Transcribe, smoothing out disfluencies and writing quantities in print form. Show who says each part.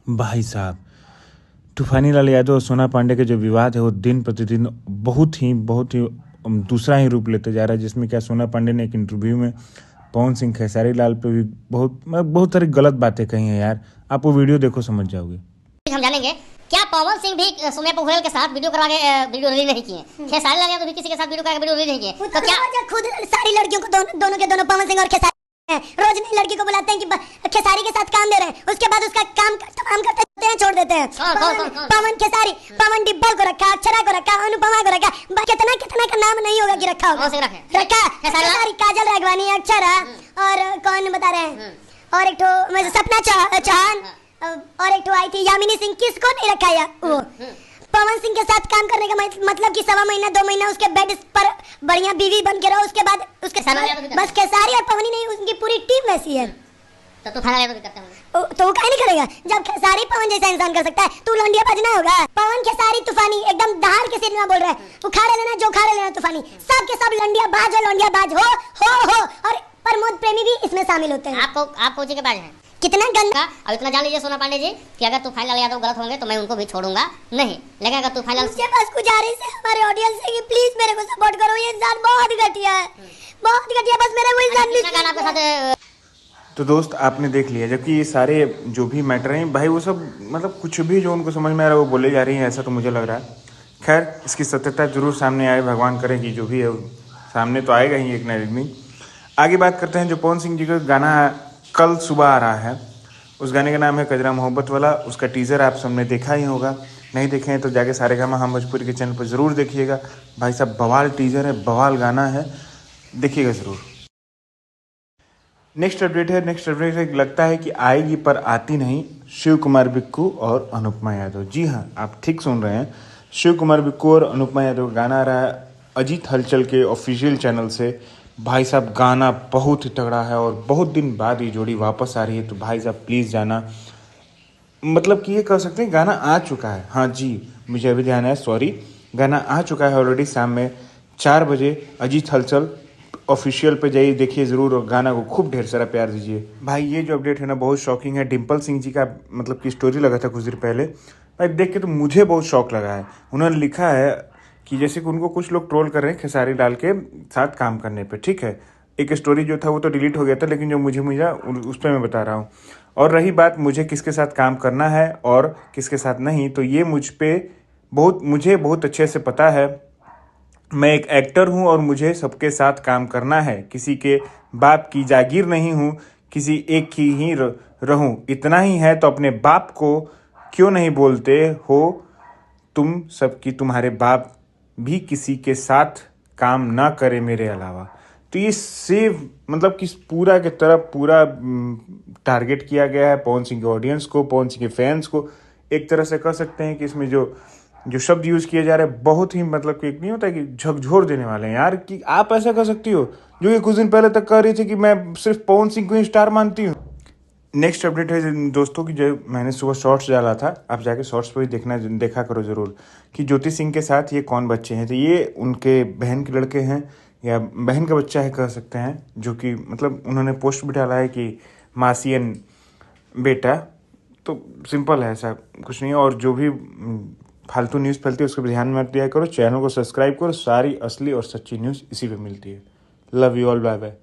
Speaker 1: भाई साहब, तूफानी लाल यादव और सोना पांडे के जो विवाद है वो दिन प्रतिदिन बहुत ही दूसरा ही रूप लेते जा रहा है, जिसमें क्या सोना पांडे ने एक इंटरव्यू में पवन सिंह खेसारी लाल पे भी बहुत सारी गलत बातें कही हैं यार। आप वो वीडियो देखो, समझ जाओगे।
Speaker 2: हम जानेंगे क्या पवन सिंह भी सोनिया पोखरेल के साथ वीडियो करवा के वीडियो रिलीज नहीं किए, खेसारी लाल यादव भी किसी के साथ वीडियो करा के वीडियो रिलीज नहीं किए, तो क्या
Speaker 3: खुद सारी लड़कियों को दोनों के दोनों पवन सिंह और खेसारी रोज नई लड़की को बुलाते हैं कि खेसारी के साथ काम दे रहे हैं, उसके बाद उसका काम तमाम करते हैं, छोड़ देते हैं। पवन खेसारी, पवन डिब्बल को रखा, अक्षरा को रखा, अनुपमा को रखा, कितना का नाम नहीं होगा कि रखा होगा, रखा खेसारी, काजल राघवानी, अक्षरा और कौन बता रहे हैं, और एक तो सपना चौहान और एक तो आई थी यामिनी सिंह, किसको नहीं रखा या वो पवन सिंह के साथ काम करने का मतलब कि 1.25 महीना 2 महीना उसके बेड पर बढ़िया बीवी बन के रहो, उसके बाद उसके बस खेसारी और पवनी नहीं, उनकी पूरी टीम वैसी है।
Speaker 2: तो फाइनल यादव भी करते हैं,
Speaker 3: तो वो काहे नहीं करेगा जब खेसारी पवन जैसा इंसान कर सकता है, तू लौंडिया बजना होगा। पवन खेसारी तूफानी एकदम दहाड़ के सिनेमा बोल रहा है, उखाड़े लेना जो उखाड़े लेना तूफानी, सब के सब लौंडिया बाज हो और प्रमोद प्रेमी भी इसमें शामिल होते हैं।
Speaker 2: आप कोची के बाज हैं,
Speaker 3: कितना गंदा।
Speaker 2: अब इतना जान लीजिए सोना पांडे जी कि अगर तूफान लाल यादव गलत होंगे तो मैं उनको भी छोड़ूंगा नहीं, लेकिन अगर तूफान लाल
Speaker 3: मुझे बस गुजारिश है हमारे ऑडियंस से कि प्लीज मेरे को सपोर्ट करो, ये इंसान बहुत घटिया है, बस मेरा वो इंसान
Speaker 2: आपके साथ।
Speaker 1: तो दोस्त आपने देख लिया, जबकि ये सारे जो भी मैटर हैं भाई वो सब मतलब कुछ भी जो उनको समझ में आ रहा है वो बोले जा रही हैं, ऐसा तो मुझे लग रहा है। खैर इसकी सत्यता जरूर सामने आए, भगवान करे कि जो भी है सामने तो आएगा ही एक ना एक दिन। आगे बात करते हैं जो पवन सिंह जी का गाना कल सुबह आ रहा है, उस गाने का नाम है कजरा मोहब्बत वाला। उसका टीज़र आप सबने देखा ही होगा, नहीं देखे हैं तो जाके सारेगामा हम भोजपुरी के चैनल पर ज़रूर देखिएगा। भाई साहब बवाल टीज़र है, बवाल गाना है, देखिएगा ज़रूर। नेक्स्ट अपडेट है लगता है कि आएगी पर आती नहीं, शिव कुमार बिक्कू और अनुपमा यादव। जी हाँ, आप ठीक सुन रहे हैं, शिव कुमार बिक्कू और अनुपमा यादव का गाना आ रहा है अजीत हलचल के ऑफिशियल चैनल से। भाई साहब गाना बहुत ही तगड़ा है और बहुत दिन बाद ये जोड़ी वापस आ रही है, तो भाई साहब प्लीज़ जाना, मतलब कि ये कह सकते हैं गाना आ चुका है। हाँ जी, मुझे अभी ध्यान है, सॉरी, गाना आ चुका है ऑलरेडी। शाम में 4 बजे अजीत हलचल ऑफिशियल पे जाइए, देखिए ज़रूर और गाना को खूब ढेर सारा प्यार दीजिए। भाई ये जो अपडेट है ना बहुत शॉकिंग है। डिम्पल सिंह जी का मतलब कि स्टोरी लगा था कुछ देर पहले, भाई देख के तो मुझे बहुत शौक लगा है। उन्होंने लिखा है कि जैसे कि उनको कुछ लोग ट्रोल कर रहे हैं खेसारी लाल के साथ काम करने पे, ठीक है। एक स्टोरी जो था वो तो डिलीट हो गया था, लेकिन जो मुझे मिला उस पर मैं बता रहा हूँ। और रही बात मुझे किसके साथ काम करना है और किसके साथ नहीं, तो ये मुझे बहुत अच्छे से पता है। मैं एक एक्टर हूँ और मुझे सबके साथ काम करना है, किसी के बाप की जागीर नहीं हूँ, किसी एक की ही रहूँ, इतना ही है तो अपने बाप को क्यों नहीं बोलते हो तुम सबकी, तुम्हारे बाप भी किसी के साथ काम ना करे मेरे अलावा। तो ये सेव मतलब कि पूरा के तरफ पूरा टारगेट किया गया है पवन सिंह के ऑडियंस को, पवन सिंह के फैंस को। एक तरह से कह सकते हैं कि इसमें जो शब्द यूज़ किए जा रहे हैं बहुत ही मतलब कि एक नहीं होता है कि झकझोर देने वाले हैं यार, कि आप ऐसा कर सकती हो जो कि कुछ दिन पहले तक कह रही थी कि मैं सिर्फ पवन सिंह को ही स्टार मानती हूँ। नेक्स्ट अपडेट है दोस्तों की, जो मैंने सुबह शॉर्ट्स डाला था, आप जाके शॉर्ट्स पर ही देखा करो ज़रूर, कि ज्योति सिंह के साथ ये कौन बच्चे हैं। तो ये उनके बहन के लड़के हैं या बहन का बच्चा है कह सकते हैं, जो कि मतलब उन्होंने पोस्ट भी डाला है कि मासी एंड बेटा। तो सिंपल है, ऐसा कुछ नहीं है। और जो भी फालतू न्यूज़ फैलती है उसको ध्यान में दिया करो, चैनल को सब्सक्राइब करो, सारी असली और सच्ची न्यूज़ इसी पे मिलती है। Love you all, bye bye.